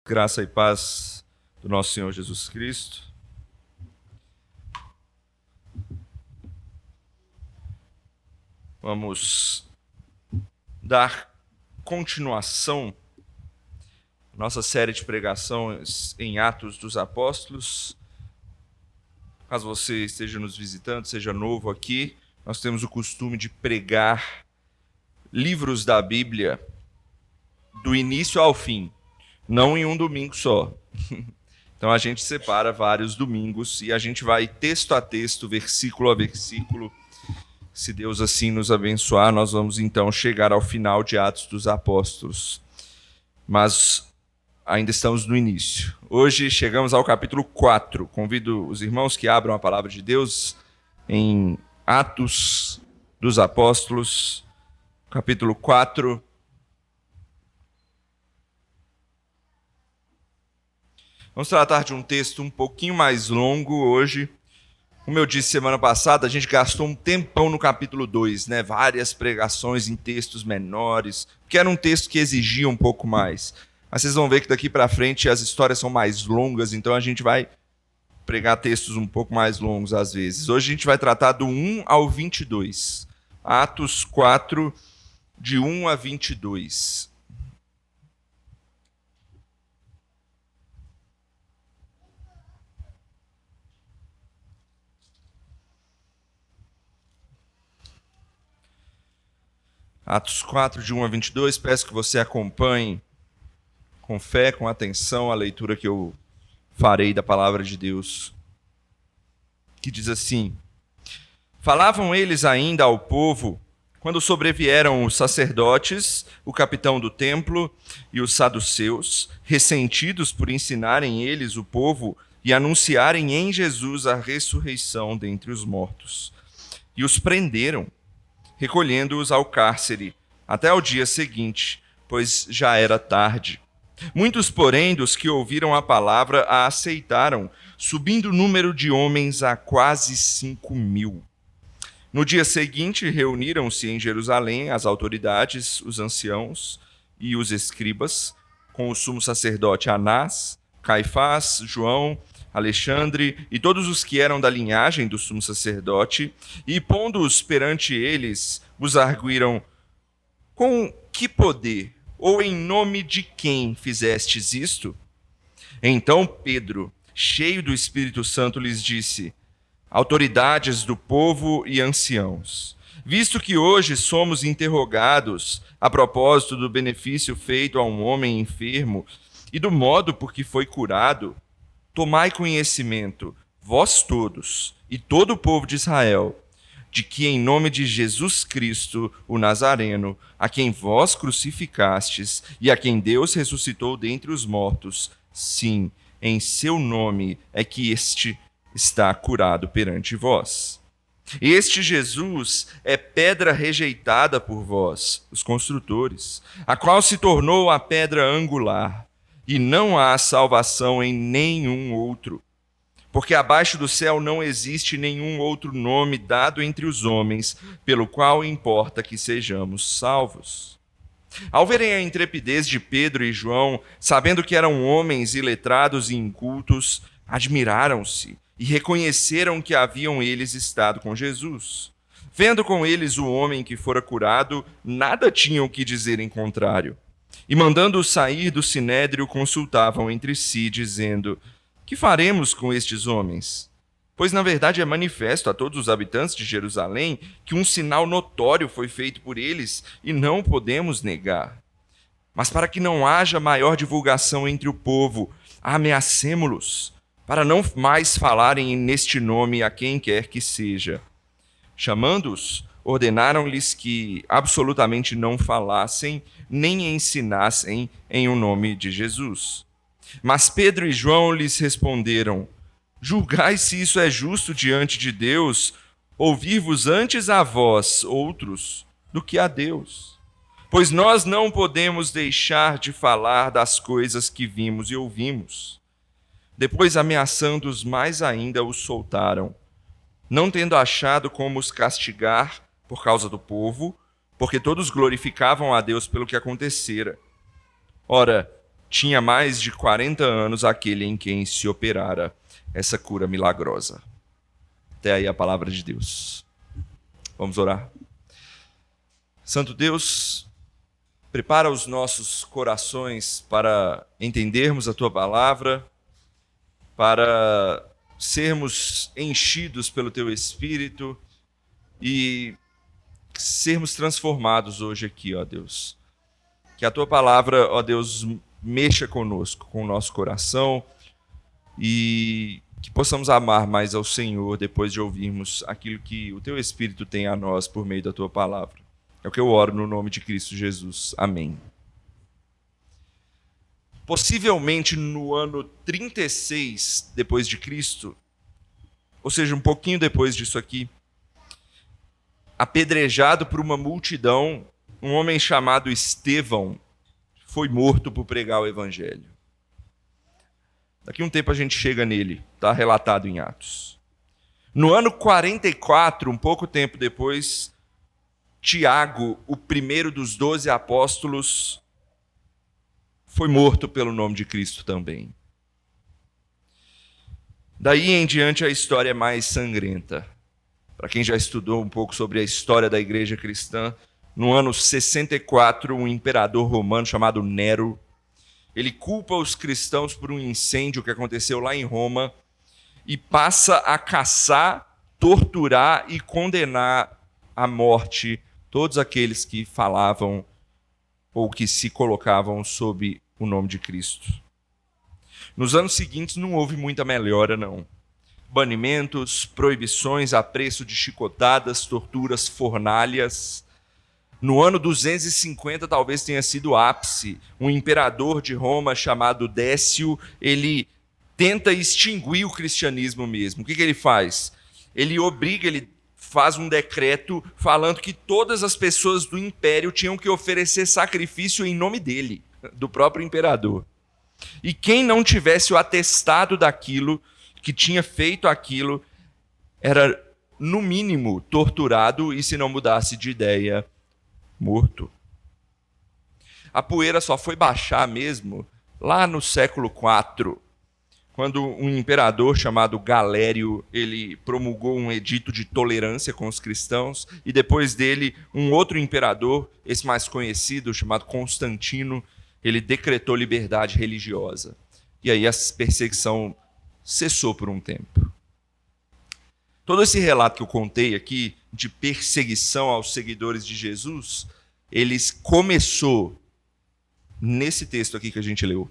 Graça e paz do nosso Senhor Jesus Cristo. Vamos dar continuação à nossa série de pregações em Atos dos Apóstolos. Caso você esteja nos visitando, seja novo aqui, nós temos o costume de pregar livros da Bíblia do início ao fim, não em um domingo só. Então a gente separa vários domingos e a gente vai texto a texto, versículo a versículo. Se Deus assim nos abençoar, nós vamos então chegar ao final de Atos dos Apóstolos. Mas ainda estamos no início. Hoje chegamos ao capítulo 4. Convido os irmãos que abram a palavra de Deus em Atos dos Apóstolos, capítulo 4. Vamos tratar de um texto um pouquinho mais longo hoje. Como eu disse semana passada, a gente gastou um tempão no capítulo 2, né? Várias pregações em textos menores, porque era um texto que exigia um pouco mais. Mas vocês vão ver que daqui para frente as histórias são mais longas, então a gente vai pregar textos um pouco mais longos às vezes. Hoje a gente vai tratar do 1 ao 22. Atos 4, de 1 a 22. Atos 4, de 1 a 22, peço que você acompanhe com fé, com atenção, a leitura que eu farei da palavra de Deus, que diz assim: Falavam eles ainda ao povo, quando sobrevieram os sacerdotes, o capitão do templo e os saduceus, ressentidos por ensinarem eles o povo e anunciarem em Jesus a ressurreição dentre os mortos. E os prenderam, recolhendo-os ao cárcere, até ao dia seguinte, pois já era tarde. Muitos, porém, dos que ouviram a palavra a aceitaram, subindo o número de homens a quase 5.000. No dia seguinte, reuniram-se em Jerusalém as autoridades, os anciãos e os escribas, com o sumo sacerdote Anás, Caifás, João, Alexandre e todos os que eram da linhagem do sumo sacerdote, e pondo-os perante eles, os arguíram: com que poder ou em nome de quem fizestes isto? Então Pedro, cheio do Espírito Santo, lhes disse: autoridades do povo e anciãos, visto que hoje somos interrogados a propósito do benefício feito a um homem enfermo e do modo por que foi curado, tomai conhecimento, vós todos, e todo o povo de Israel, de que em nome de Jesus Cristo, o Nazareno, a quem vós crucificastes e a quem Deus ressuscitou dentre os mortos, sim, em seu nome é que este está curado perante vós. Este Jesus é pedra rejeitada por vós, os construtores, a qual se tornou a pedra angular. E não há salvação em nenhum outro, porque abaixo do céu não existe nenhum outro nome dado entre os homens, pelo qual importa que sejamos salvos. Ao verem a intrepidez de Pedro e João, sabendo que eram homens iletrados e incultos, admiraram-se e reconheceram que haviam eles estado com Jesus. Vendo com eles o homem que fora curado, nada tinham que dizer em contrário. E mandando-os sair do sinédrio, consultavam entre si, dizendo: que faremos com estes homens? Pois na verdade é manifesto a todos os habitantes de Jerusalém que um sinal notório foi feito por eles e não podemos negar. Mas para que não haja maior divulgação entre o povo, ameacemo-los, para não mais falarem neste nome a quem quer que seja. Chamando-os, ordenaram-lhes que absolutamente não falassem nem ensinassem em o nome de Jesus. Mas Pedro e João lhes responderam: julgai se isso é justo diante de Deus, ouvir-vos antes a vós, outros, do que a Deus. Pois nós não podemos deixar de falar das coisas que vimos e ouvimos. Depois, ameaçando-os mais ainda, os soltaram, não tendo achado como os castigar por causa do povo, porque todos glorificavam a Deus pelo que acontecera. Ora, tinha mais de 40 anos aquele em quem se operara essa cura milagrosa. Até aí a palavra de Deus. Vamos orar. Santo Deus, prepara os nossos corações para entendermos a Tua palavra, para sermos enchidos pelo Teu Espírito e sermos transformados hoje aqui, ó Deus. Que a Tua palavra, ó Deus, mexa conosco, com o nosso coração e que possamos amar mais ao Senhor depois de ouvirmos aquilo que o Teu Espírito tem a nós por meio da Tua palavra. É o que eu oro no nome de Cristo Jesus. Amém. Possivelmente no ano 36 depois de Cristo, ou seja, um pouquinho depois disso aqui, apedrejado por uma multidão, um homem chamado Estevão foi morto por pregar o evangelho. Daqui a um tempo a gente chega nele, está relatado em Atos. No ano 44, um pouco tempo depois, Tiago, o primeiro dos 12 apóstolos, foi morto pelo nome de Cristo também. Daí em diante a história é mais sangrenta. Para quem já estudou um pouco sobre a história da igreja cristã, no ano 64, um imperador romano chamado Nero, ele culpa os cristãos por um incêndio que aconteceu lá em Roma e passa a caçar, torturar e condenar à morte todos aqueles que falavam ou que se colocavam sob o nome de Cristo. Nos anos seguintes não houve muita melhora, não. Banimentos, proibições a preço de chicotadas, torturas, fornalhas. No ano 250 talvez tenha sido o ápice. Um imperador de Roma chamado Décio, ele tenta extinguir o cristianismo mesmo. O que ele faz? Ele faz um decreto falando que todas as pessoas do império tinham que oferecer sacrifício em nome dele, do próprio imperador. E quem não tivesse o atestado daquilo, que tinha feito aquilo, era, no mínimo, torturado e, se não mudasse de ideia, morto. A poeira só foi baixar mesmo lá no século IV, quando um imperador chamado Galério, ele promulgou um edito de tolerância com os cristãos, e depois dele, um outro imperador, esse mais conhecido, chamado Constantino, ele decretou liberdade religiosa. E aí a perseguição cessou por um tempo. Todo esse relato que eu contei aqui, de perseguição aos seguidores de Jesus, eles começou nesse texto aqui que a gente leu.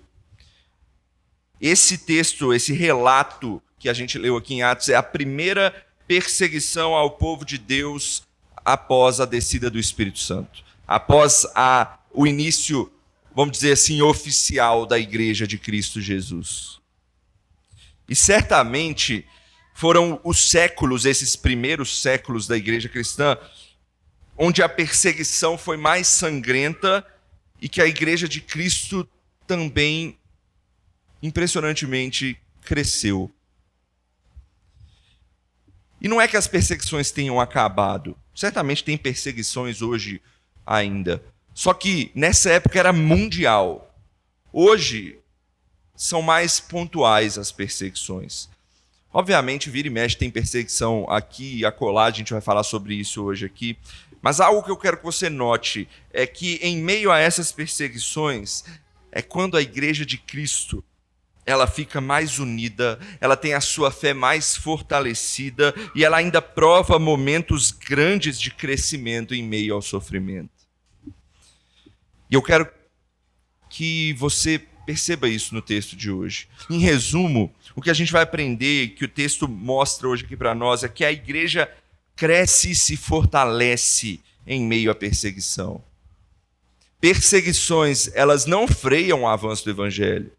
Esse texto, esse relato que a gente leu aqui em Atos, é a primeira perseguição ao povo de Deus após a descida do Espírito Santo. Após o início, vamos dizer assim, oficial da Igreja de Cristo Jesus. E certamente foram os séculos, esses primeiros séculos da Igreja cristã, onde a perseguição foi mais sangrenta e que a Igreja de Cristo também, impressionantemente, cresceu. E não é que as perseguições tenham acabado. Certamente tem perseguições hoje ainda. Só que nessa época era mundial. Hoje são mais pontuais as perseguições. Obviamente, vira e mexe tem perseguição aqui e acolá, a gente vai falar sobre isso hoje aqui. Mas algo que eu quero que você note é que em meio a essas perseguições é quando a Igreja de Cristo ela fica mais unida, ela tem a sua fé mais fortalecida e ela ainda prova momentos grandes de crescimento em meio ao sofrimento. E eu quero que você perceba isso no texto de hoje. Em resumo, o que a gente vai aprender, que o texto mostra hoje aqui para nós, é que a igreja cresce e se fortalece em meio à perseguição. Perseguições, elas não freiam o avanço do evangelho.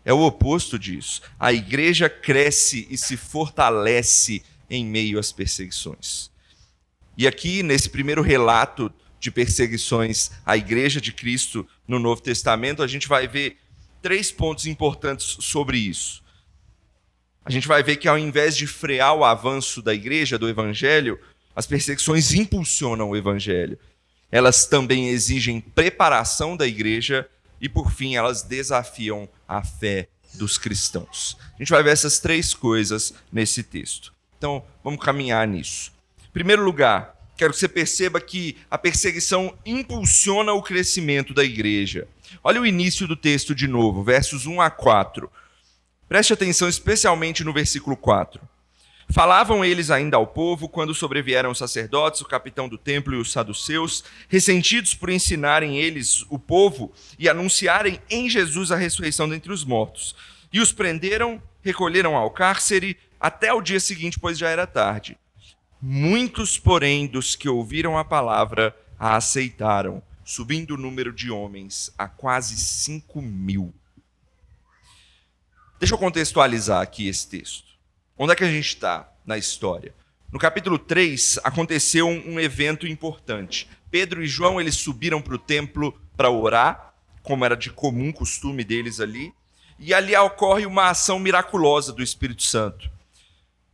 É o oposto disso. A igreja cresce e se fortalece em meio às perseguições. E aqui, nesse primeiro relato de perseguições à Igreja de Cristo no Novo Testamento, a gente vai ver 3 pontos importantes sobre isso. A gente vai ver que ao invés de frear o avanço da igreja, do evangelho, as perseguições impulsionam o evangelho. Elas também exigem preparação da igreja e, por fim, elas desafiam a fé dos cristãos. A gente vai ver essas três coisas nesse texto. Então, vamos caminhar nisso. Em primeiro lugar, quero que você perceba que a perseguição impulsiona o crescimento da igreja. Olha o início do texto de novo, versos 1 a 4. Preste atenção especialmente no versículo 4. Falavam eles ainda ao povo quando sobrevieram os sacerdotes, o capitão do templo e os saduceus, ressentidos por ensinarem eles o povo e anunciarem em Jesus a ressurreição dentre os mortos. E os prenderam, recolheram ao cárcere até o dia seguinte, pois já era tarde. Muitos, porém, dos que ouviram a palavra a aceitaram, subindo o número de homens a quase 5.000. Deixa eu contextualizar aqui esse texto. Onde é que a gente está na história? No capítulo 3, aconteceu um evento importante. Pedro e João, eles subiram para o templo para orar, como era de comum costume deles ali, e ali ocorre uma ação miraculosa do Espírito Santo.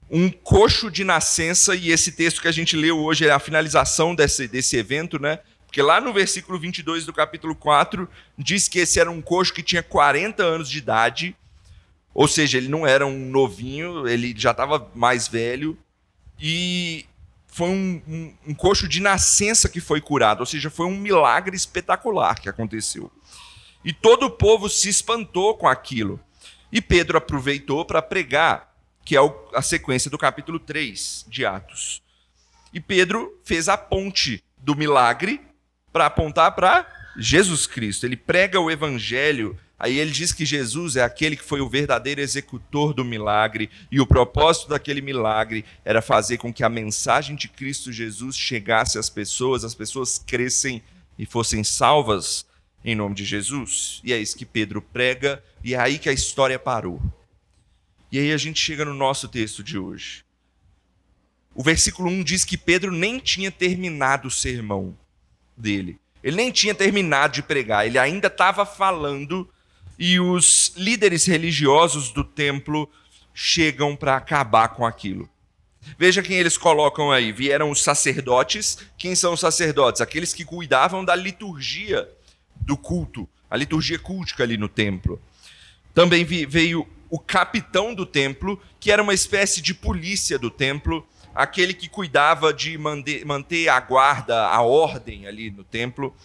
Um coxo de nascença, e esse texto que a gente leu hoje é a finalização desse evento, né? Porque lá no versículo 22 do capítulo 4, diz que esse era um coxo que tinha 40 anos de idade, ou seja, ele não era um novinho, ele já estava mais velho, e foi um coxo de nascença que foi curado, ou seja, foi um milagre espetacular que aconteceu. E todo o povo se espantou com aquilo. E Pedro aproveitou para pregar, que é a sequência do capítulo 3 de Atos. E Pedro fez a ponte do milagre para apontar para Jesus Cristo. Ele prega o evangelho. Aí ele diz que Jesus é aquele que foi o verdadeiro executor do milagre, e o propósito daquele milagre era fazer com que a mensagem de Cristo Jesus chegasse às pessoas crescem e fossem salvas em nome de Jesus. E é isso que Pedro prega, e é aí que a história parou. E aí a gente chega no nosso texto de hoje. O versículo 1 diz que Pedro nem tinha terminado o sermão dele. Ele nem tinha terminado de pregar, ele ainda estava falando. E os líderes religiosos do templo chegam para acabar com aquilo. Veja quem eles colocam aí. Vieram os sacerdotes. Quem são os sacerdotes? Aqueles que cuidavam da liturgia do culto, a liturgia cultica ali no templo. Também veio o capitão do templo, que era uma espécie de polícia do templo, aquele que cuidava de manter a guarda, a ordem ali no templo.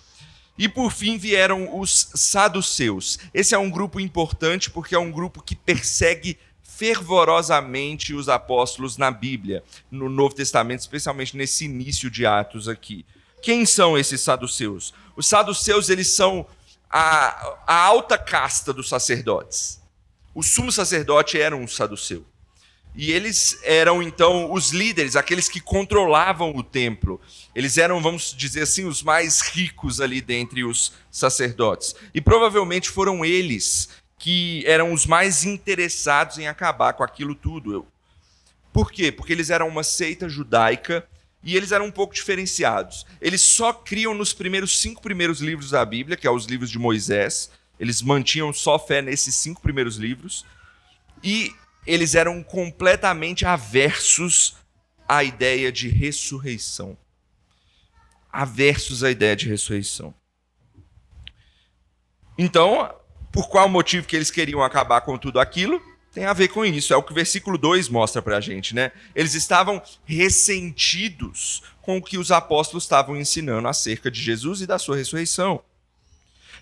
E por fim vieram os saduceus. Esse é um grupo importante porque é um grupo que persegue fervorosamente os apóstolos na Bíblia, no Novo Testamento, especialmente nesse início de Atos aqui. Quem são esses saduceus? Os saduceus, eles são a alta casta dos sacerdotes. O sumo sacerdote era um saduceu. E eles eram, então, os líderes, aqueles que controlavam o templo. Eles eram, vamos dizer assim, os mais ricos ali dentre os sacerdotes. E provavelmente foram eles que eram os mais interessados em acabar com aquilo tudo. Por quê? Porque eles eram uma seita judaica e eles eram um pouco diferenciados. Eles só criam nos 5 primeiros livros da Bíblia, que são os livros de Moisés. Eles mantinham só fé nesses 5 primeiros livros. E eles eram completamente aversos à ideia de ressurreição. Aversos à ideia de ressurreição. Então, por qual motivo que eles queriam acabar com tudo aquilo? Tem a ver com isso, é o que o versículo 2 mostra para a gente, né? Eles estavam ressentidos com o que os apóstolos estavam ensinando acerca de Jesus e da sua ressurreição.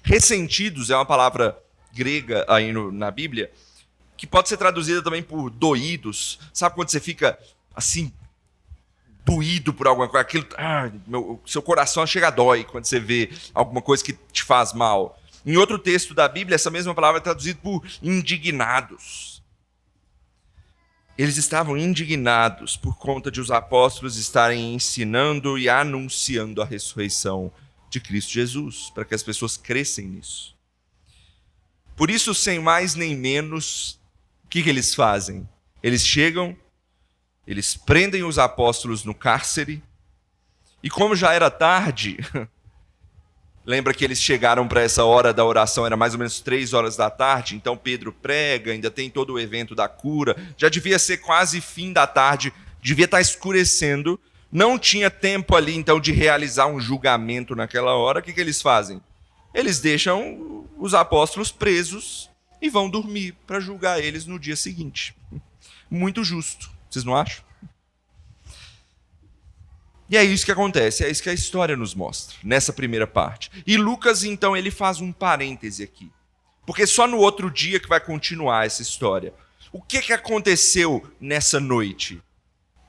Ressentidos é uma palavra grega aí na Bíblia, que pode ser traduzida também por doídos. Sabe quando você fica assim, doído por alguma coisa? Seu coração chega a dói quando você vê alguma coisa que te faz mal. Em outro texto da Bíblia, essa mesma palavra é traduzida por indignados. Eles estavam indignados por conta de os apóstolos estarem ensinando e anunciando a ressurreição de Cristo Jesus, para que as pessoas crescem nisso. Por isso, sem mais nem menos, o que eles fazem? Eles chegam, eles prendem os apóstolos no cárcere, e como já era tarde, lembra que eles chegaram para essa hora da oração, era mais ou menos 3 horas da tarde, então Pedro prega, ainda tem todo o evento da cura, já devia ser quase fim da tarde, devia estar escurecendo, não tinha tempo ali então de realizar um julgamento naquela hora. O que eles fazem? eles deixam os apóstolos presos e vão dormir para julgar eles no dia seguinte. Muito justo, vocês não acham? E é isso que acontece, é isso que a história nos mostra, nessa primeira parte. E Lucas, então, ele faz um parêntese aqui. Porque só no outro dia que vai continuar essa história. O que aconteceu nessa noite?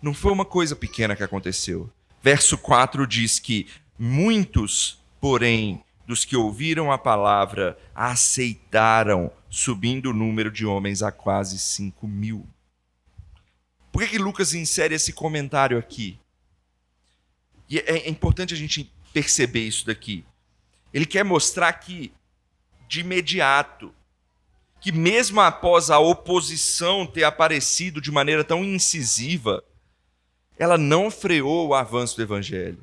Não foi uma coisa pequena que aconteceu. Verso 4 diz que muitos, porém, dos que ouviram a palavra, a aceitaram, subindo o número de homens a quase 5.000. Por que Lucas insere esse comentário aqui? E é importante a gente perceber isso daqui. Ele quer mostrar que, de imediato, que mesmo após a oposição ter aparecido de maneira tão incisiva, ela não freou o avanço do evangelho.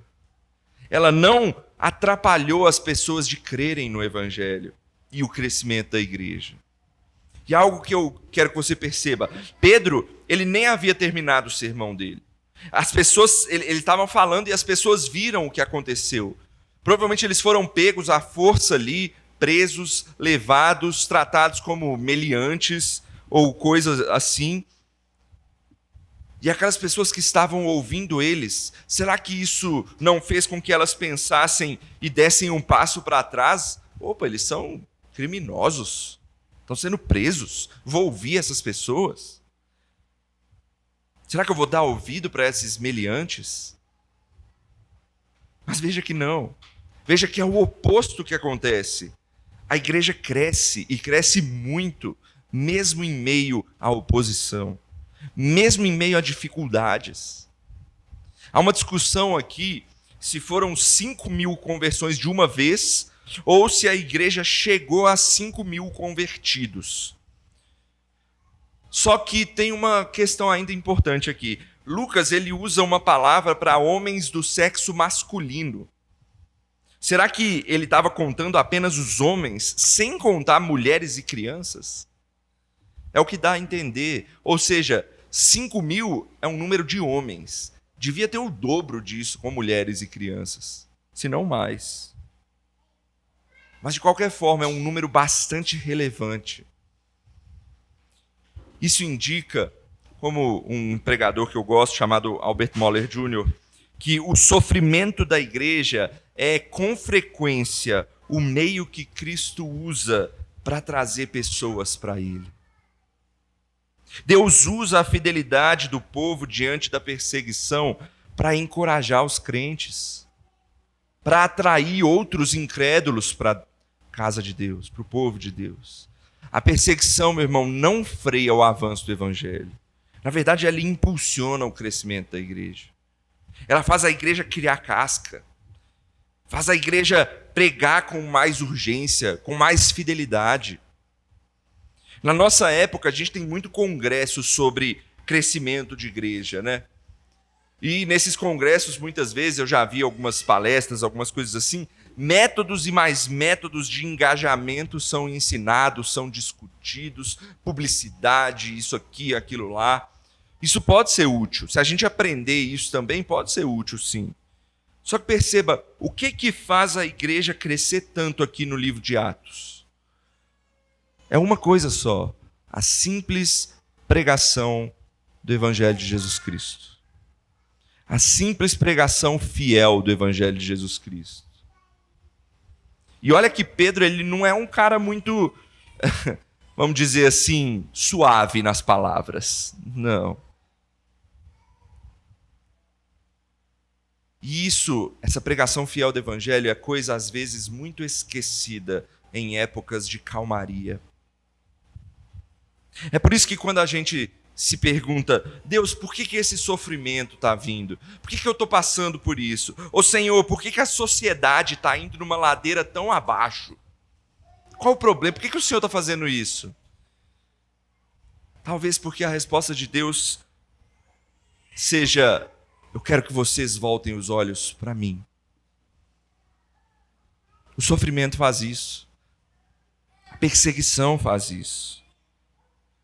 Ela não atrapalhou as pessoas de crerem no evangelho e o crescimento da igreja. E algo que eu quero que você perceba, Pedro, ele nem havia terminado o sermão dele. As pessoas, ele estava falando e as pessoas viram o que aconteceu. Provavelmente eles foram pegos à força ali, presos, levados, tratados como meliantes ou coisas assim. E aquelas pessoas que estavam ouvindo eles, será que isso não fez com que elas pensassem e dessem um passo para trás? Opa, eles são criminosos, estão sendo presos, vou ouvir essas pessoas? Será que eu vou dar ouvido para esses meliantes? Mas veja que não. Veja que é o oposto que acontece. A igreja cresce, e cresce muito, mesmo em meio à oposição, mesmo em meio a dificuldades. Há uma discussão aqui se foram 5.000 conversões de uma vez, ou se a igreja chegou a 5.000 convertidos. Só que tem uma questão ainda importante aqui. Lucas, ele usa uma palavra para homens do sexo masculino. Será que ele estava contando apenas os homens, sem contar mulheres e crianças? É o que dá a entender. Ou seja, 5.000 é um número de homens. Devia ter o dobro disso com mulheres e crianças, se não mais. Mas, de qualquer forma, é um número bastante relevante. Isso indica, como um pregador que eu gosto, chamado Albert Moller Jr., que o sofrimento da igreja é, com frequência, o meio que Cristo usa para trazer pessoas para Ele. Deus usa a fidelidade do povo diante da perseguição para encorajar os crentes, para atrair outros incrédulos para a casa de Deus, para o povo de Deus. A perseguição, meu irmão, não freia o avanço do evangelho. Na verdade, ela impulsiona o crescimento da igreja. Ela faz a igreja criar casca. Faz a igreja pregar com mais urgência, com mais fidelidade. Na nossa época, a gente tem muito congresso sobre crescimento de igreja, né? E nesses congressos, muitas vezes, eu já vi algumas palestras, algumas coisas assim, métodos e mais métodos de engajamento são ensinados, são discutidos, publicidade, isso aqui, aquilo lá. Isso pode ser útil. Se a gente aprender isso também, pode ser útil, sim. Só que perceba, o que faz a igreja crescer tanto aqui no livro de Atos? É uma coisa só, a simples pregação do Evangelho de Jesus Cristo. A simples pregação fiel do Evangelho de Jesus Cristo. E olha que Pedro, ele não é um cara muito, vamos dizer assim, suave nas palavras. Não. E isso, essa pregação fiel do Evangelho é coisa às vezes muito esquecida em épocas de calmaria. É por isso que quando a gente se pergunta, Deus, por que esse sofrimento está vindo? Por que eu estou passando por isso? Ô Senhor, por que a sociedade está indo numa ladeira tão abaixo? Qual o problema? Por que o Senhor está fazendo isso? Talvez porque a resposta de Deus seja, eu quero que vocês voltem os olhos para mim. O sofrimento faz isso. A perseguição faz isso.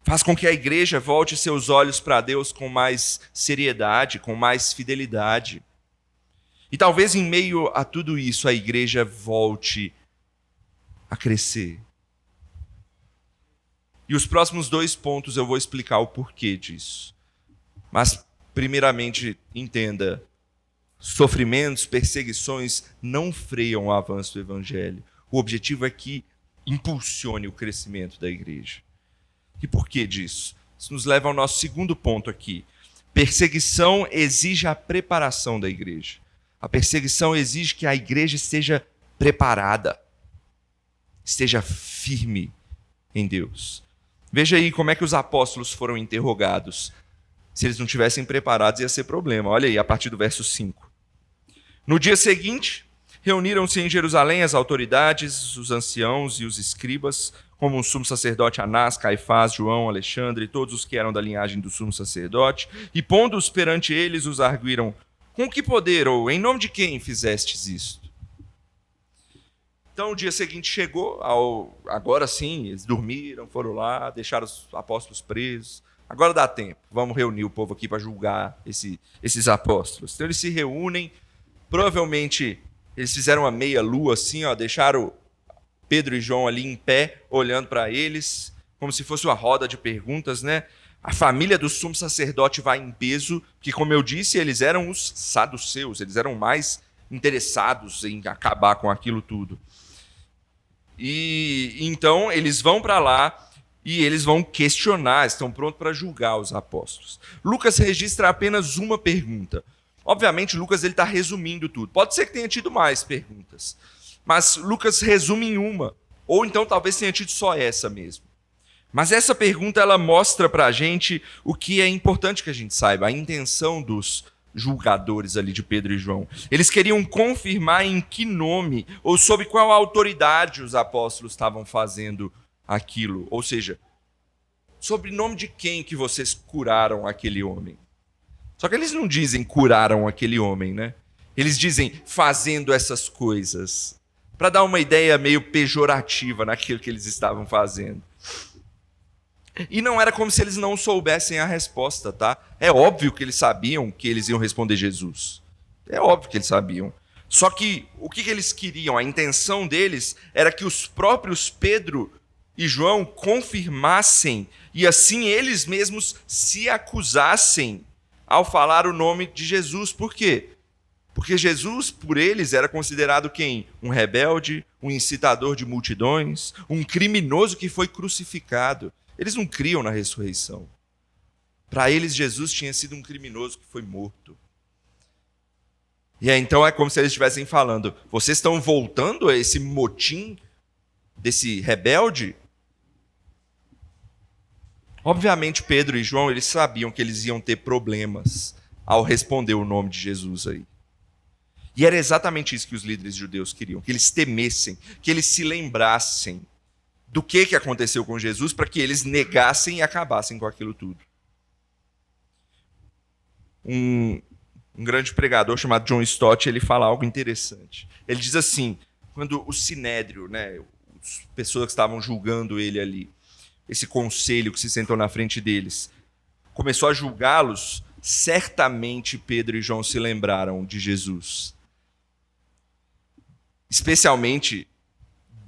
Faz com que a igreja volte seus olhos para Deus com mais seriedade, com mais fidelidade. E talvez em meio a tudo isso a igreja volte a crescer. E os próximos 2 pontos eu vou explicar o porquê disso. Mas, primeiramente, entenda, sofrimentos, perseguições não freiam o avanço do evangelho. O objetivo é que impulsione o crescimento da igreja. E por que disso? Isso nos leva ao nosso segundo ponto aqui. Perseguição exige a preparação da igreja. A perseguição exige que a igreja esteja preparada, esteja firme em Deus. Veja aí como é que os apóstolos foram interrogados. Se eles não tivessem preparados, ia ser problema. Olha aí, a partir do verso 5. No dia seguinte, reuniram-se em Jerusalém as autoridades, os anciãos e os escribas, como o sumo sacerdote Anás, Caifás, João, Alexandre e todos os que eram da linhagem do sumo sacerdote, e pondo-os perante eles, os arguíram: com que poder ou em nome de quem fizestes isto? Então o dia seguinte chegou, agora sim, eles dormiram, foram lá, deixaram os apóstolos presos. Agora dá tempo, vamos reunir o povo aqui para julgar esses apóstolos. Então eles se reúnem, provavelmente eles fizeram uma meia-lua assim, deixaram Pedro e João ali em pé, olhando para eles, como se fosse uma roda de perguntas, né? A família do sumo sacerdote vai em peso, que, como eu disse, eles eram os saduceus, eles eram mais interessados em acabar com aquilo tudo. E então eles vão para lá e eles vão questionar, estão prontos para julgar os apóstolos. Lucas registra apenas uma pergunta. Obviamente, Lucas está resumindo tudo. Pode ser que tenha tido mais perguntas, mas Lucas resume em uma, ou então talvez tenha tido só essa mesmo. Mas essa pergunta ela mostra para a gente o que é importante que a gente saiba, a intenção dos julgadores ali de Pedro e João. Eles queriam confirmar em que nome ou sob qual autoridade os apóstolos estavam fazendo aquilo. Ou seja, sob nome de quem que vocês curaram aquele homem. Só que eles não dizem curaram aquele homem, né? Eles dizem fazendo essas coisas, para dar uma ideia meio pejorativa naquilo que eles estavam fazendo. E não era como se eles não soubessem a resposta, tá? É óbvio que eles sabiam que eles iam responder Jesus. É óbvio que eles sabiam. Só que o que eles queriam, a intenção deles, era que os próprios Pedro e João confirmassem e assim eles mesmos se acusassem ao falar o nome de Jesus. Por quê? Porque Jesus, por eles, era considerado quem? Um rebelde, um incitador de multidões, um criminoso que foi crucificado. Eles não criam na ressurreição. Para eles, Jesus tinha sido um criminoso que foi morto. E aí, então é como se eles estivessem falando: vocês estão voltando a esse motim desse rebelde? Obviamente, Pedro e João, eles sabiam que eles iam ter problemas ao responder o nome de Jesus aí. E era exatamente isso que os líderes judeus queriam, que eles temessem, que eles se lembrassem do que aconteceu com Jesus para que eles negassem e acabassem com aquilo tudo. Um grande pregador chamado John Stott, ele fala algo interessante. Ele diz assim, quando o sinédrio, né, as pessoas que estavam julgando ele ali, esse conselho que se sentou na frente deles, começou a julgá-los, certamente Pedro e João se lembraram de Jesus. Especialmente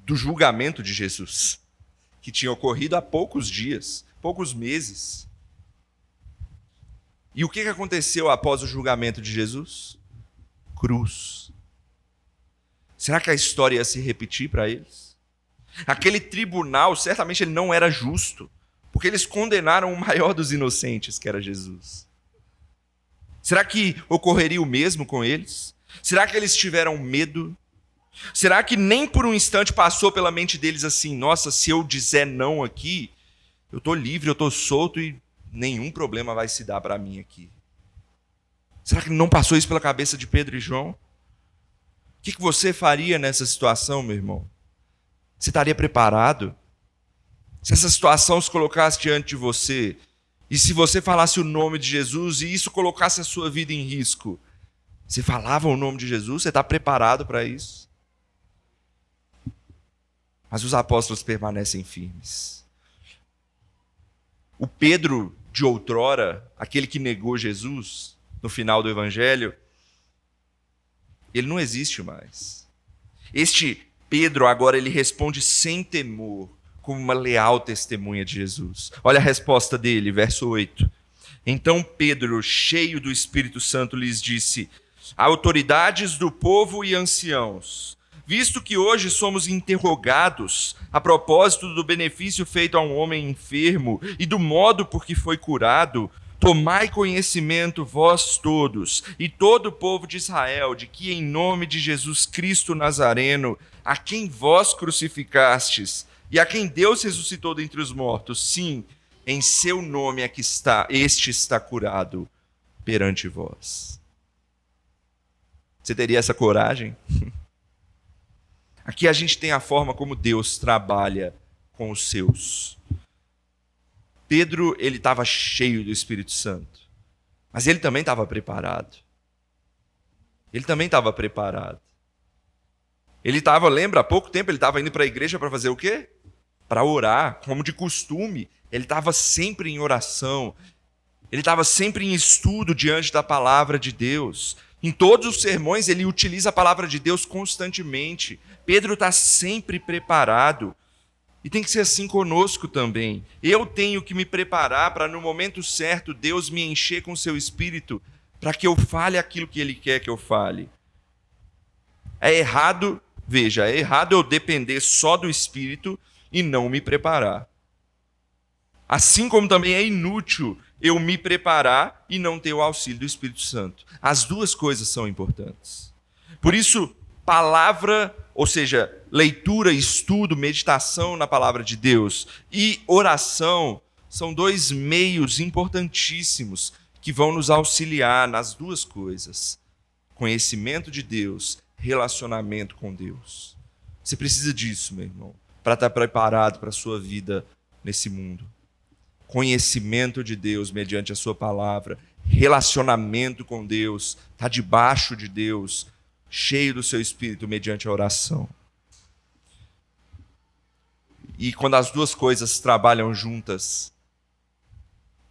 do julgamento de Jesus, que tinha ocorrido há poucos dias, poucos meses. E o que aconteceu após o julgamento de Jesus? Cruz. Será que a história ia se repetir para eles? Aquele tribunal, certamente ele não era justo, porque eles condenaram o maior dos inocentes, que era Jesus. Será que ocorreria o mesmo com eles? Será que eles tiveram medo? Será que nem por um instante passou pela mente deles assim: nossa, se eu dizer não aqui, eu estou livre, eu estou solto e nenhum problema vai se dar para mim aqui? Será que não passou isso pela cabeça de Pedro e João? O que você faria nessa situação, meu irmão? Você estaria preparado? Se essa situação se colocasse diante de você, e se você falasse o nome de Jesus e isso colocasse a sua vida em risco, você falava o nome de Jesus? Você está preparado para isso? Mas os apóstolos permanecem firmes. O Pedro de outrora, aquele que negou Jesus no final do Evangelho, ele não existe mais. Este Pedro agora ele responde sem temor, como uma leal testemunha de Jesus. Olha a resposta dele, verso 8. Então Pedro, cheio do Espírito Santo, lhes disse: autoridades do povo e anciãos, visto que hoje somos interrogados a propósito do benefício feito a um homem enfermo e do modo por que foi curado, tomai conhecimento vós todos e todo o povo de Israel, de que em nome de Jesus Cristo Nazareno, a quem vós crucificastes e a quem Deus ressuscitou dentre os mortos, sim, em seu nome é que este está curado perante vós. Você teria essa coragem? Aqui a gente tem a forma como Deus trabalha com os seus. Pedro, ele estava cheio do Espírito Santo, mas ele também estava preparado. Ele estava, lembra, há pouco tempo ele estava indo para a igreja para fazer o quê? Para orar, como de costume. Ele estava sempre em oração. Ele estava sempre em estudo diante da palavra de Deus. Em todos os sermões ele utiliza a palavra de Deus constantemente. Pedro está sempre preparado. E tem que ser assim conosco também. Eu tenho que me preparar para no momento certo Deus me encher com seu Espírito para que eu fale aquilo que Ele quer que eu fale. É errado eu depender só do Espírito e não me preparar. Assim como também é inútil eu me preparar e não ter o auxílio do Espírito Santo. As duas coisas são importantes. Por isso, palavra, ou seja, leitura, estudo, meditação na palavra de Deus e oração são dois meios importantíssimos que vão nos auxiliar nas duas coisas. Conhecimento de Deus, relacionamento com Deus. Você precisa disso, meu irmão, para estar preparado para a sua vida nesse mundo. Conhecimento de Deus mediante a sua palavra, relacionamento com Deus, está debaixo de Deus, cheio do seu Espírito mediante a oração. E quando as duas coisas trabalham juntas,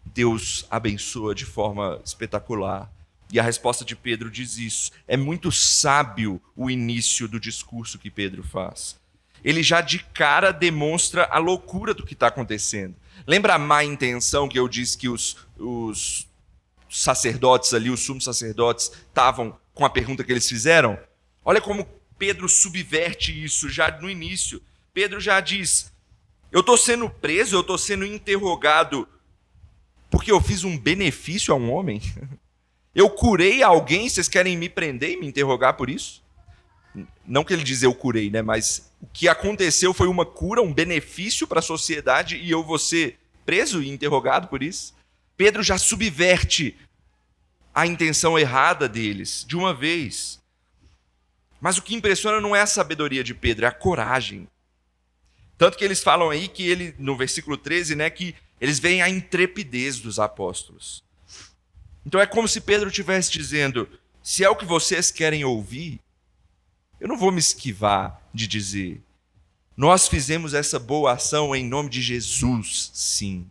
Deus abençoa de forma espetacular. E a resposta de Pedro diz isso. É muito sábio o início do discurso que Pedro faz. Ele já de cara demonstra a loucura do que está acontecendo. Lembra a má intenção que eu disse que os sacerdotes ali, os sumos sacerdotes, estavam com a pergunta que eles fizeram? Olha como Pedro subverte isso já no início. Pedro já diz: eu estou sendo preso, eu estou sendo interrogado porque eu fiz um benefício a um homem? Eu curei alguém, vocês querem me prender e me interrogar por isso? Não que ele diz eu curei, né? Mas o que aconteceu foi uma cura, um benefício para a sociedade e eu vou ser preso e interrogado por isso? Pedro já subverte a intenção errada deles de uma vez. Mas o que impressiona não é a sabedoria de Pedro, é a coragem. Tanto que eles falam aí que ele, no versículo 13, né, que eles veem a intrepidez dos apóstolos. Então é como se Pedro estivesse dizendo: se é o que vocês querem ouvir, eu não vou me esquivar de dizer. Nós fizemos essa boa ação em nome de Jesus, sim.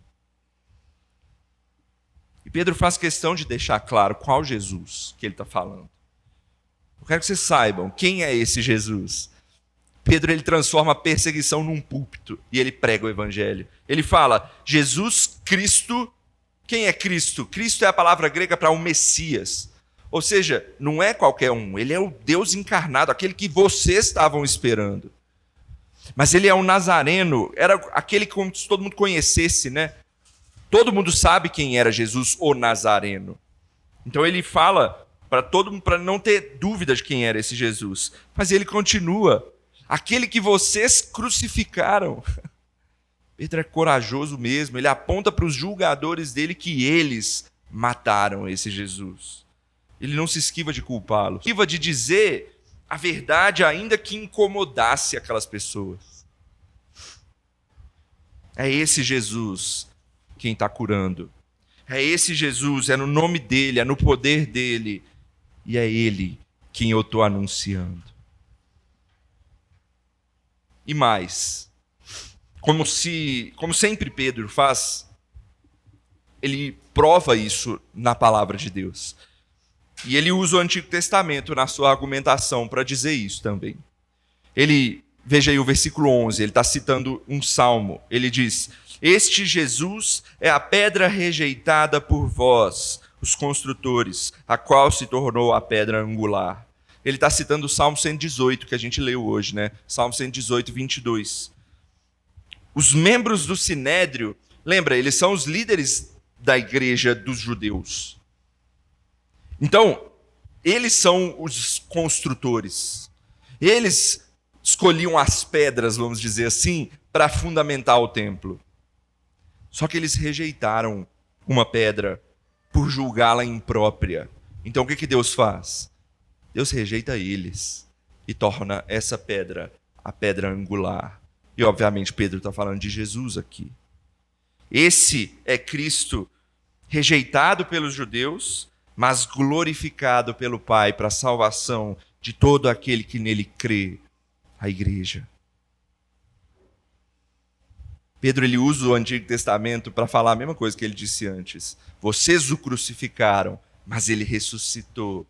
E Pedro faz questão de deixar claro qual Jesus que ele está falando. Eu quero que vocês saibam quem é esse Jesus. Pedro, ele transforma a perseguição num púlpito e ele prega o evangelho. Ele fala: Jesus Cristo. Quem é Cristo? Cristo é a palavra grega para o Messias. Ou seja, não é qualquer um, ele é o Deus encarnado, aquele que vocês estavam esperando. Mas ele é um Nazareno, era aquele que todo mundo conhecesse, né? Todo mundo sabe quem era Jesus, o Nazareno. Então ele fala para todo mundo, para não ter dúvida de quem era esse Jesus. Mas ele continua: aquele que vocês crucificaram. Pedro é corajoso mesmo, ele aponta para os julgadores dele que eles mataram esse Jesus. Ele não se esquiva de culpá-los. Esquiva de dizer a verdade ainda que incomodasse aquelas pessoas. É esse Jesus quem está curando. É esse Jesus, é no nome dele, é no poder dele. E é ele quem eu estou anunciando. E mais, como sempre Pedro faz, ele prova isso na palavra de Deus. E ele usa o Antigo Testamento na sua argumentação para dizer isso também. Ele Veja aí o versículo 11, ele está citando um salmo. Ele diz: este Jesus é a pedra rejeitada por vós, os construtores, a qual se tornou a pedra angular. Ele está citando o Salmo 118, que a gente leu hoje, né? Salmo 118, 22. Os membros do Sinédrio, lembra, eles são os líderes da igreja dos judeus. Então, eles são os construtores. Eles escolhiam as pedras, vamos dizer assim, para fundamentar o templo. Só que eles rejeitaram uma pedra por julgá-la imprópria. Então o que Deus faz? Deus rejeita eles e torna essa pedra a pedra angular. E obviamente Pedro está falando de Jesus aqui. Esse é Cristo rejeitado pelos judeus, mas glorificado pelo Pai para a salvação de todo aquele que nele crê, a igreja. Pedro ele usa o Antigo Testamento para falar a mesma coisa que ele disse antes. Vocês o crucificaram, mas ele ressuscitou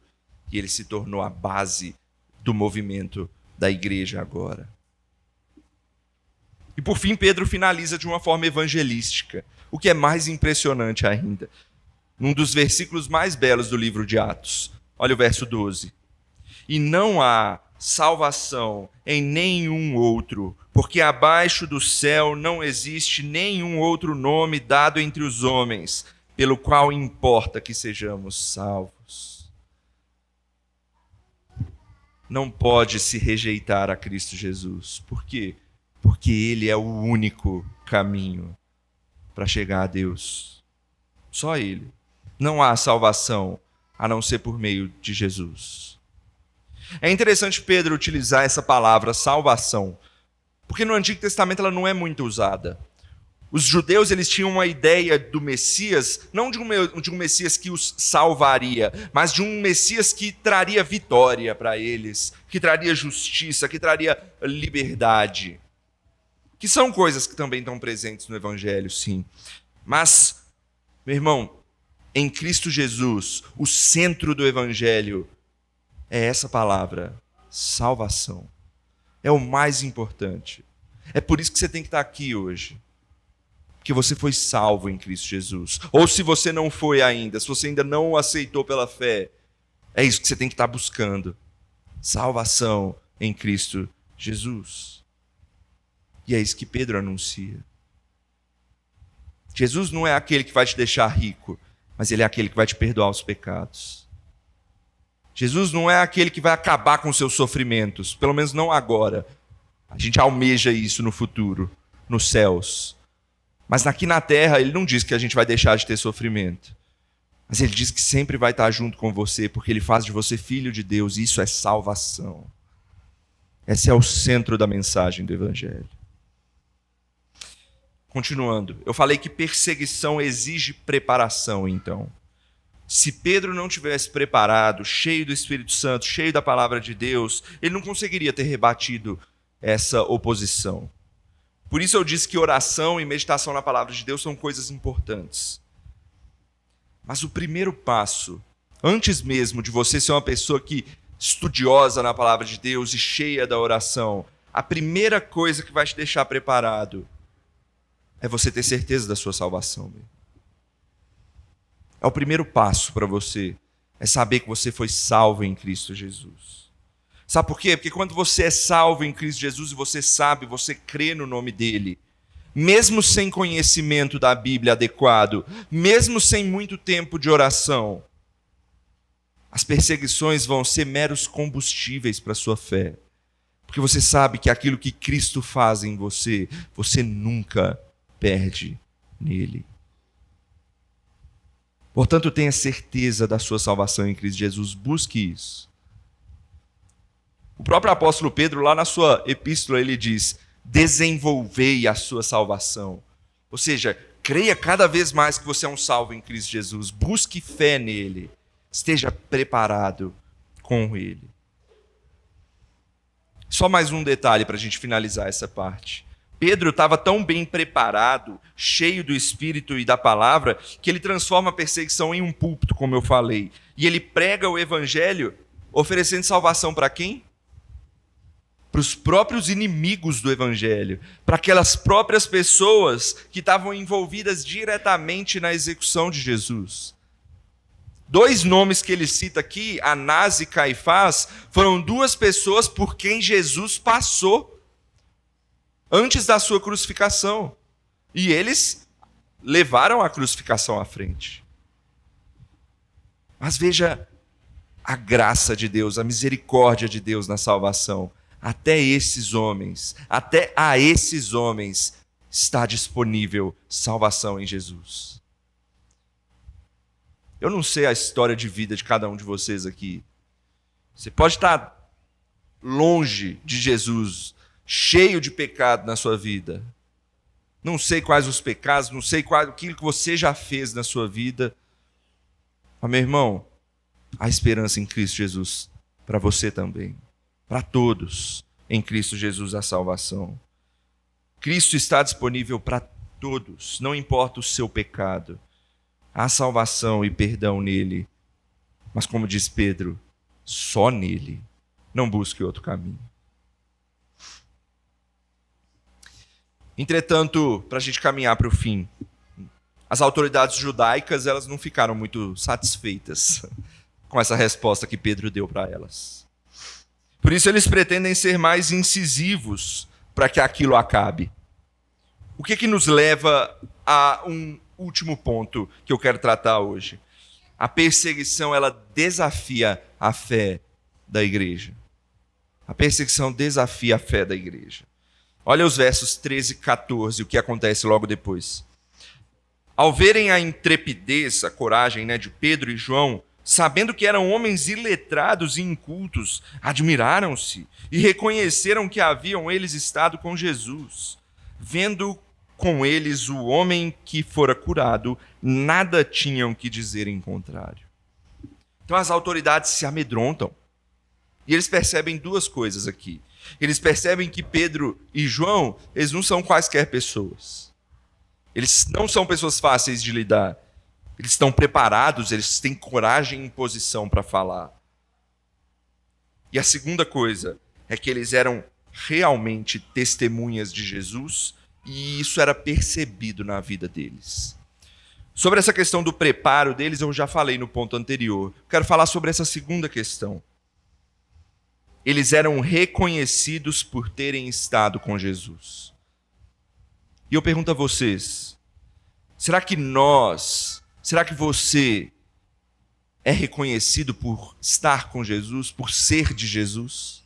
e ele se tornou a base do movimento da igreja agora. E por fim, Pedro finaliza de uma forma evangelística, o que é mais impressionante ainda. Num dos versículos mais belos do livro de Atos. Olha o verso 12. E não há salvação em nenhum outro, porque abaixo do céu não existe nenhum outro nome dado entre os homens, pelo qual importa que sejamos salvos. Não pode se rejeitar a Cristo Jesus. Por quê? Porque Ele é o único caminho para chegar a Deus. Só Ele. Não há salvação a não ser por meio de Jesus. É interessante Pedro utilizar essa palavra salvação, porque no Antigo Testamento ela não é muito usada. Os judeus eles tinham uma ideia do Messias, não de um Messias que os salvaria, mas de um Messias que traria vitória para eles, que traria justiça, que traria liberdade. Que são coisas que também estão presentes no Evangelho, sim. Mas, meu irmão, em Cristo Jesus, o centro do Evangelho é essa palavra, salvação. É o mais importante. É por isso que você tem que estar aqui hoje. Porque você foi salvo em Cristo Jesus. Ou se você não foi ainda, se você ainda não o aceitou pela fé, é isso que você tem que estar buscando. Salvação em Cristo Jesus. E é isso que Pedro anuncia. Jesus não é aquele que vai te deixar rico, mas Ele é aquele que vai te perdoar os pecados. Jesus não é aquele que vai acabar com os seus sofrimentos, pelo menos não agora. A gente almeja isso no futuro, nos céus. Mas aqui na terra, Ele não diz que a gente vai deixar de ter sofrimento. Mas Ele diz que sempre vai estar junto com você, porque Ele faz de você filho de Deus, e isso é salvação. Esse é o centro da mensagem do Evangelho. Continuando, eu falei que perseguição exige preparação, então. Se Pedro não tivesse preparado, cheio do Espírito Santo, cheio da palavra de Deus, ele não conseguiria ter rebatido essa oposição. Por isso eu disse que oração e meditação na palavra de Deus são coisas importantes. Mas o primeiro passo, antes mesmo de você ser uma pessoa estudiosa na palavra de Deus e cheia da oração, a primeira coisa que vai te deixar preparado é você ter certeza da sua salvação. É o primeiro passo para você, é saber que você foi salvo em Cristo Jesus. Sabe por quê? Porque quando você é salvo em Cristo Jesus e você sabe, você crê no nome dele, mesmo sem conhecimento da Bíblia adequado, mesmo sem muito tempo de oração, as perseguições vão ser meros combustíveis para a sua fé. Porque você sabe que aquilo que Cristo faz em você, você nunca perde nele. Portanto, tenha certeza da sua salvação em Cristo Jesus. Busque isso. O próprio apóstolo Pedro, lá na sua epístola, ele diz: desenvolvei a sua salvação. Ou seja, creia cada vez mais que você é um salvo em Cristo Jesus. Busque fé nele. Esteja preparado com ele. Só mais um detalhe para a gente finalizar essa parte. Pedro estava tão bem preparado, cheio do Espírito e da palavra, que ele transforma a perseguição em um púlpito, como eu falei. E ele prega o Evangelho oferecendo salvação para quem? Para para os próprios inimigos do evangelho, para aquelas próprias pessoas que estavam envolvidas diretamente na execução de Jesus. 2 nomes que ele cita aqui, Anás e Caifás, foram 2 pessoas por quem Jesus passou antes da sua crucificação. E eles levaram a crucificação à frente. Mas veja a graça de Deus, a misericórdia de Deus na salvação. Até a esses homens está disponível salvação em Jesus. Eu não sei a história de vida de cada um de vocês aqui. Você pode estar longe de Jesus, cheio de pecado na sua vida. Não sei quais os pecados, não sei aquilo que você já fez na sua vida. Mas, meu irmão, há esperança em Cristo Jesus para você também. Para todos, em Cristo Jesus a salvação. Cristo está disponível para todos, não importa o seu pecado. Há salvação e perdão nele. Mas como diz Pedro, só nele. Não busque outro caminho. Entretanto, para a gente caminhar para o fim, as autoridades judaicas elas não ficaram muito satisfeitas com essa resposta que Pedro deu para elas. Por isso eles pretendem ser mais incisivos para que aquilo acabe. O que nos leva a um último ponto que eu quero tratar hoje? A perseguição, ela desafia a fé da igreja. A perseguição desafia a fé da igreja. Olha os versos 13 e 14, o que acontece logo depois. Ao verem a intrepidez, a coragem, de Pedro e João, sabendo que eram homens iletrados e incultos, admiraram-se e reconheceram que haviam eles estado com Jesus. Vendo com eles o homem que fora curado, nada tinham que dizer em contrário. Então as autoridades se amedrontam. E eles percebem 2 coisas aqui. Eles percebem que Pedro e João, eles não são quaisquer pessoas. Eles não são pessoas fáceis de lidar. Eles estão preparados, eles têm coragem e posição para falar. E a segunda coisa é que eles eram realmente testemunhas de Jesus e isso era percebido na vida deles. Sobre essa questão do preparo deles, eu já falei no ponto anterior. Quero falar sobre essa segunda questão. Eles eram reconhecidos por terem estado com Jesus. E eu pergunto a vocês, será que você é reconhecido por estar com Jesus, por ser de Jesus?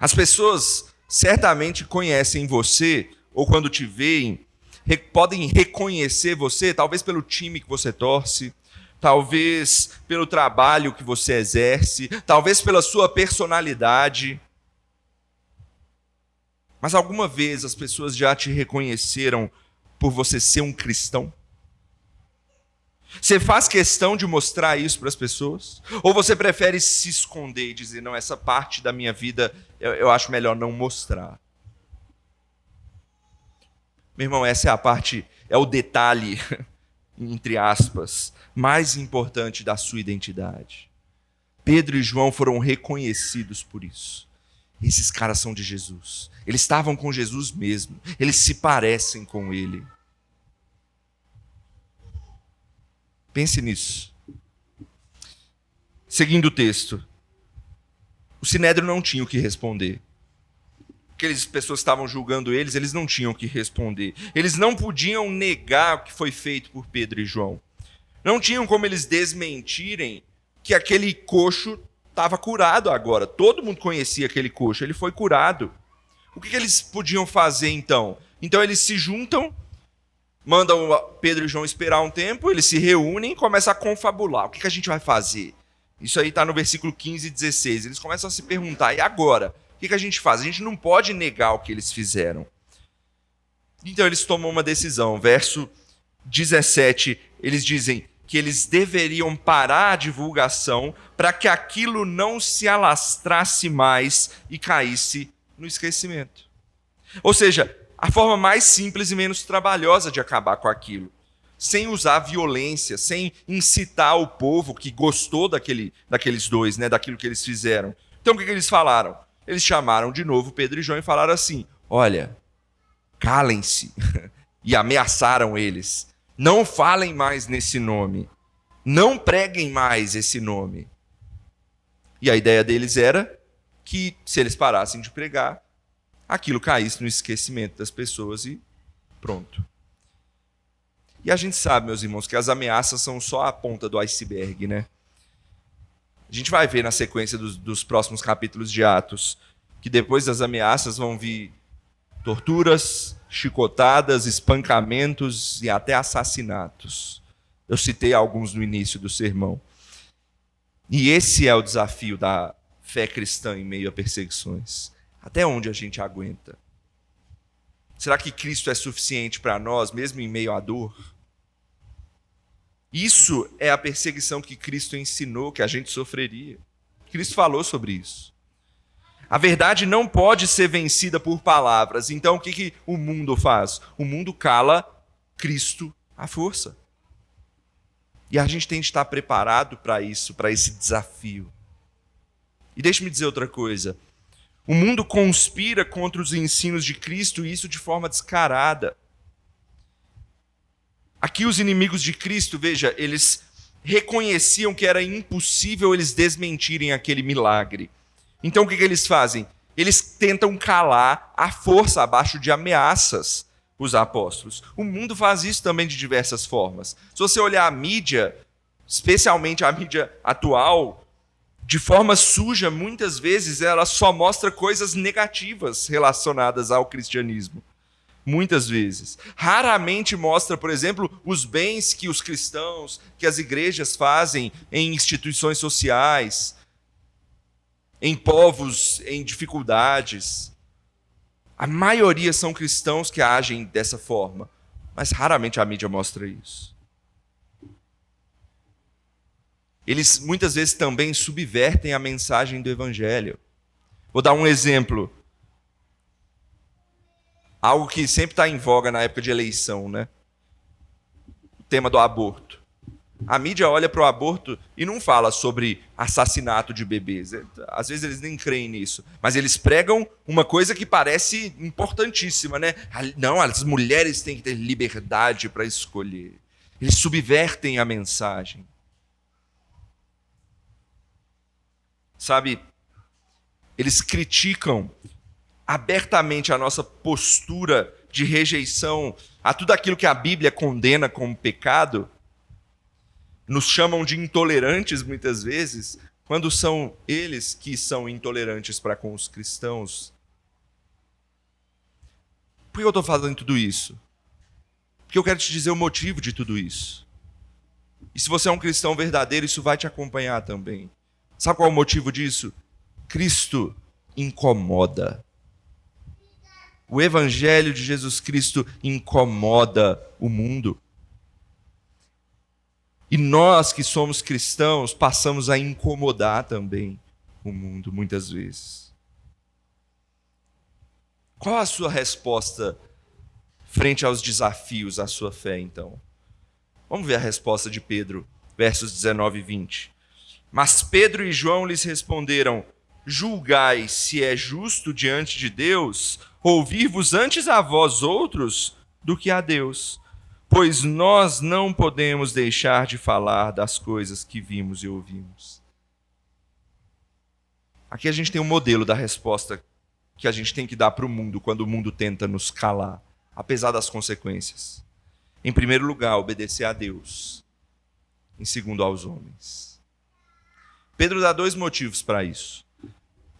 As pessoas certamente conhecem você, ou quando te veem, podem reconhecer você, talvez pelo time que você torce, talvez pelo trabalho que você exerce, talvez pela sua personalidade. Mas alguma vez as pessoas já te reconheceram por você ser um cristão? Você faz questão de mostrar isso para as pessoas? Ou você prefere se esconder e dizer, não, essa parte da minha vida eu acho melhor não mostrar? Meu irmão, essa é a parte, é o detalhe, entre aspas, mais importante da sua identidade. Pedro e João foram reconhecidos por isso. Esses caras são de Jesus. Eles estavam com Jesus mesmo. Eles se parecem com ele. Pense nisso. Seguindo o texto. O Sinédrio não tinha o que responder. Aquelas pessoas que estavam julgando eles não tinham o que responder. Eles não podiam negar o que foi feito por Pedro e João. Não tinham como eles desmentirem que aquele coxo estava curado agora. Todo mundo conhecia aquele coxo, ele foi curado. O que eles podiam fazer então? Então eles se juntam, mandam Pedro e João esperar um tempo, eles se reúnem e começam a confabular. O que a gente vai fazer? Isso aí está no versículo 15 e 16. Eles começam a se perguntar, e agora? O que a gente faz? A gente não pode negar o que eles fizeram. Então eles tomam uma decisão. Verso 17, eles dizem que eles deveriam parar a divulgação para que aquilo não se alastrasse mais e caísse no esquecimento. Ou seja, a forma mais simples e menos trabalhosa de acabar com aquilo. Sem usar violência, sem incitar o povo que gostou daqueles 2, daquilo que eles fizeram. Então o que eles falaram? eles chamaram de novo Pedro e João e falaram assim: olha, calem-se. E ameaçaram eles: não falem mais nesse nome, não preguem mais esse nome. E a ideia deles era que, se eles parassem de pregar, aquilo caísse no esquecimento das pessoas e pronto. E a gente sabe, meus irmãos, que as ameaças são só a ponta do iceberg, né? A gente vai ver na sequência dos próximos capítulos de Atos que depois das ameaças vão vir torturas, chicotadas, espancamentos e até assassinatos. Eu citei alguns no início do sermão. E esse é o desafio da fé cristã em meio a perseguições. Até onde a gente aguenta? Será que Cristo é suficiente para nós, mesmo em meio à dor? Isso é a perseguição que Cristo ensinou que a gente sofreria. Cristo falou sobre isso. A verdade não pode ser vencida por palavras. Então o que o mundo faz? O mundo cala Cristo à força. E a gente tem que estar preparado para isso, para esse desafio. E deixe-me dizer outra coisa. O mundo conspira contra os ensinos de Cristo, e isso de forma descarada. Aqui os inimigos de Cristo, veja, eles reconheciam que era impossível eles desmentirem aquele milagre. Então o que eles fazem? Eles tentam calar à força, abaixo de ameaças, os apóstolos. O mundo faz isso também de diversas formas. Se você olhar a mídia, especialmente a mídia atual, de forma suja, muitas vezes ela só mostra coisas negativas relacionadas ao cristianismo. Muitas vezes. Raramente mostra, por exemplo, os bens que os cristãos, que as igrejas fazem em instituições sociais, em povos em dificuldades. A maioria são cristãos que agem dessa forma, mas raramente a mídia mostra isso. Eles muitas vezes também subvertem a mensagem do evangelho. Vou dar um exemplo. Algo que sempre está em voga na época de eleição, né? O tema do aborto. A mídia olha para o aborto e não fala sobre assassinato de bebês. Às vezes eles nem creem nisso. Mas eles pregam uma coisa que parece importantíssima, né? Não, as mulheres têm que ter liberdade para escolher. Eles subvertem a mensagem. Sabe, eles criticam abertamente a nossa postura de rejeição a tudo aquilo que a Bíblia condena como pecado. Nos chamam de intolerantes muitas vezes, quando são eles que são intolerantes para com os cristãos. Por que eu estou falando tudo isso? Porque eu quero te dizer o motivo de tudo isso. E se você é um cristão verdadeiro, isso vai te acompanhar também. Sabe qual é o motivo disso? Cristo incomoda. O evangelho de Jesus Cristo incomoda o mundo. E nós que somos cristãos passamos a incomodar também o mundo muitas vezes. Qual a sua resposta frente aos desafios à sua fé, então? Vamos ver a resposta de Pedro, versos 19 e 20. Mas Pedro e João lhes responderam: julgai se é justo diante de Deus ouvir-vos antes a vós outros do que a Deus. Pois nós não podemos deixar de falar das coisas que vimos e ouvimos. Aqui a gente tem um modelo da resposta que a gente tem que dar para o mundo quando o mundo tenta nos calar, apesar das consequências. Em primeiro lugar, obedecer a Deus. Em segundo, aos homens. Pedro dá 2 motivos para isso.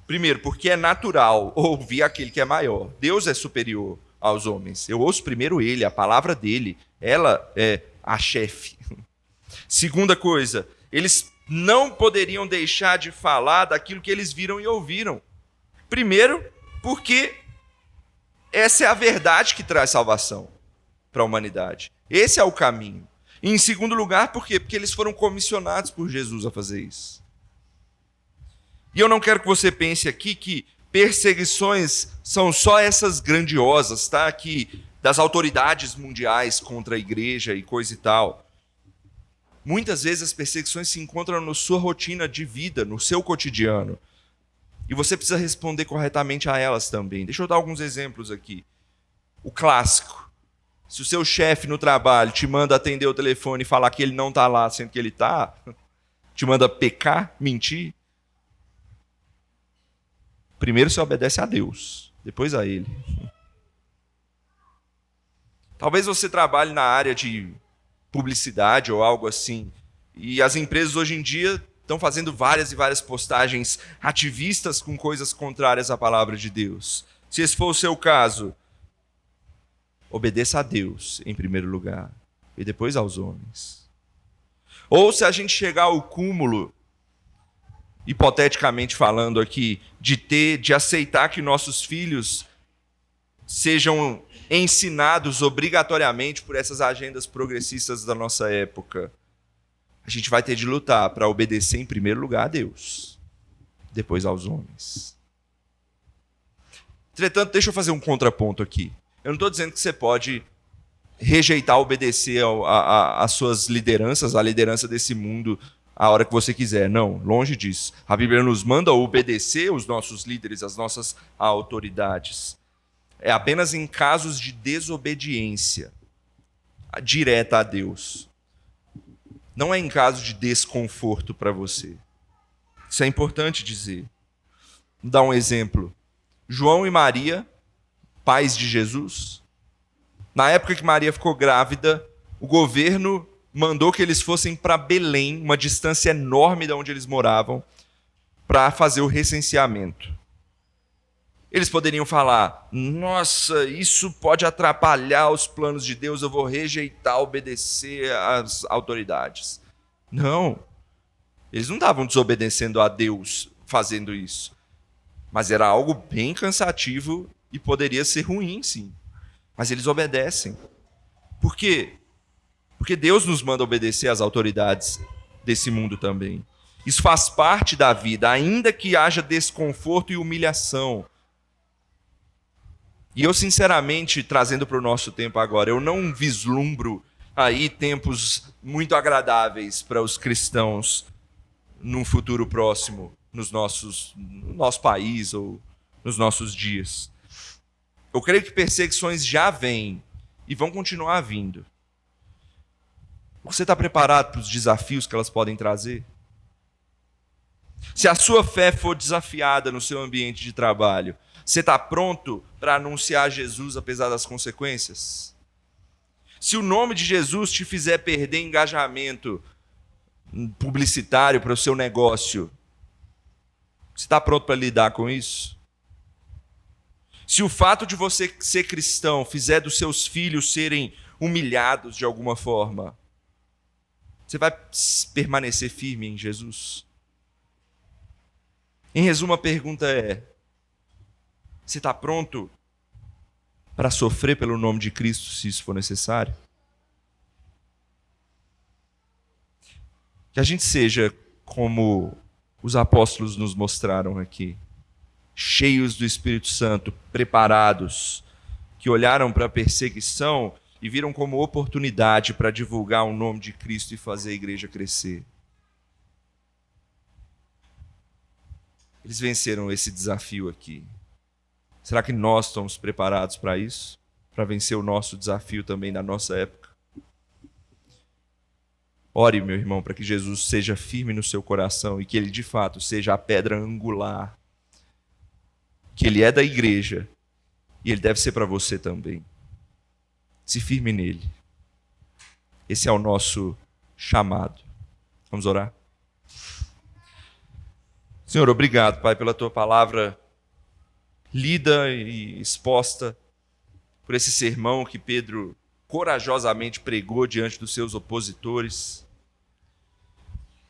Primeiro, porque é natural ouvir aquele que é maior. Deus é superior aos homens. Eu ouço primeiro ele, a palavra dele. Ela é a chefe. Segunda coisa, eles não poderiam deixar de falar daquilo que eles viram e ouviram. Primeiro, porque essa é a verdade que traz salvação para a humanidade. Esse é o caminho. E em segundo lugar, por quê? Porque eles foram comissionados por Jesus a fazer isso. E eu não quero que você pense aqui que perseguições são só essas grandiosas, tá? Que das autoridades mundiais contra a igreja e coisa e tal. Muitas vezes as perseguições se encontram na sua rotina de vida, no seu cotidiano. E você precisa responder corretamente a elas também. Deixa eu dar alguns exemplos aqui. O clássico. Se o seu chefe no trabalho te manda atender o telefone e falar que ele não está lá, sendo que ele está, te manda pecar, mentir, primeiro você obedece a Deus, depois a ele. Talvez você trabalhe na área de publicidade ou algo assim, e as empresas hoje em dia estão fazendo várias e várias postagens ativistas com coisas contrárias à palavra de Deus. Se esse for o seu caso, obedeça a Deus em primeiro lugar e depois aos homens. Ou se a gente chegar ao cúmulo, hipoteticamente falando aqui, de aceitar que nossos filhos sejam ensinados obrigatoriamente por essas agendas progressistas da nossa época, a gente vai ter de lutar para obedecer em primeiro lugar a Deus, depois aos homens. Entretanto, deixa eu fazer um contraponto aqui. Eu não estou dizendo que você pode rejeitar, obedecer às suas lideranças, à liderança desse mundo, a hora que você quiser. Não, longe disso. A Bíblia nos manda obedecer os nossos líderes, as nossas autoridades. É apenas em casos de desobediência direta a Deus. Não é em caso de desconforto para você. Isso é importante dizer. Vou dar um exemplo. João e Maria, pais de Jesus, na época que Maria ficou grávida, o governo mandou que eles fossem para Belém, uma distância enorme de onde eles moravam, para fazer o recenseamento. Eles poderiam falar: nossa, isso pode atrapalhar os planos de Deus, eu vou rejeitar, obedecer às autoridades. Não, eles não estavam desobedecendo a Deus fazendo isso, mas era algo bem cansativo e poderia ser ruim, sim. Mas eles obedecem. Por quê? Porque Deus nos manda obedecer às autoridades desse mundo também. Isso faz parte da vida, ainda que haja desconforto e humilhação. E eu, sinceramente, trazendo para o nosso tempo agora, eu não vislumbro aí tempos muito agradáveis para os cristãos num futuro próximo, no nosso país ou nos nossos dias. Eu creio que perseguições já vêm e vão continuar vindo. Você está preparado para os desafios que elas podem trazer? Se a sua fé for desafiada no seu ambiente de trabalho, você está pronto para anunciar Jesus apesar das consequências? Se o nome de Jesus te fizer perder engajamento publicitário para o seu negócio, você está pronto para lidar com isso? Se o fato de você ser cristão fizer dos seus filhos serem humilhados de alguma forma, você vai permanecer firme em Jesus? Em resumo, a pergunta é: você está pronto para sofrer pelo nome de Cristo, se isso for necessário? Que a gente seja como os apóstolos nos mostraram aqui, cheios do Espírito Santo, preparados, que olharam para a perseguição e viram como oportunidade para divulgar o nome de Cristo e fazer a igreja crescer. Eles venceram esse desafio aqui. Será que nós estamos preparados para isso? Para vencer o nosso desafio também na nossa época? Ore, meu irmão, para que Jesus seja firme no seu coração e que ele de fato seja a pedra angular, que ele é da igreja e ele deve ser para você também. Se firme nele. Esse é o nosso chamado. Vamos orar? Senhor, obrigado, Pai, pela tua palavra lida e exposta, por esse sermão que Pedro corajosamente pregou diante dos seus opositores.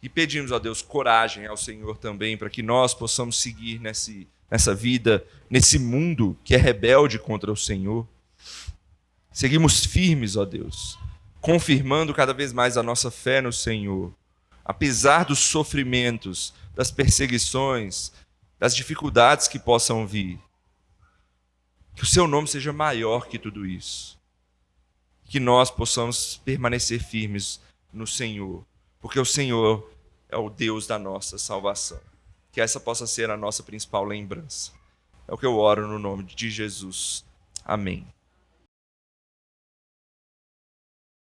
E pedimos a Deus coragem ao Senhor também, para que nós possamos seguir nessa vida, nesse mundo que é rebelde contra o Senhor. Seguimos firmes, ó Deus, confirmando cada vez mais a nossa fé no Senhor, apesar dos sofrimentos, das perseguições, das dificuldades que possam vir. Que o seu nome seja maior que tudo isso. Que nós possamos permanecer firmes no Senhor, porque o Senhor é o Deus da nossa salvação. Que essa possa ser a nossa principal lembrança. É o que eu oro no nome de Jesus. Amém.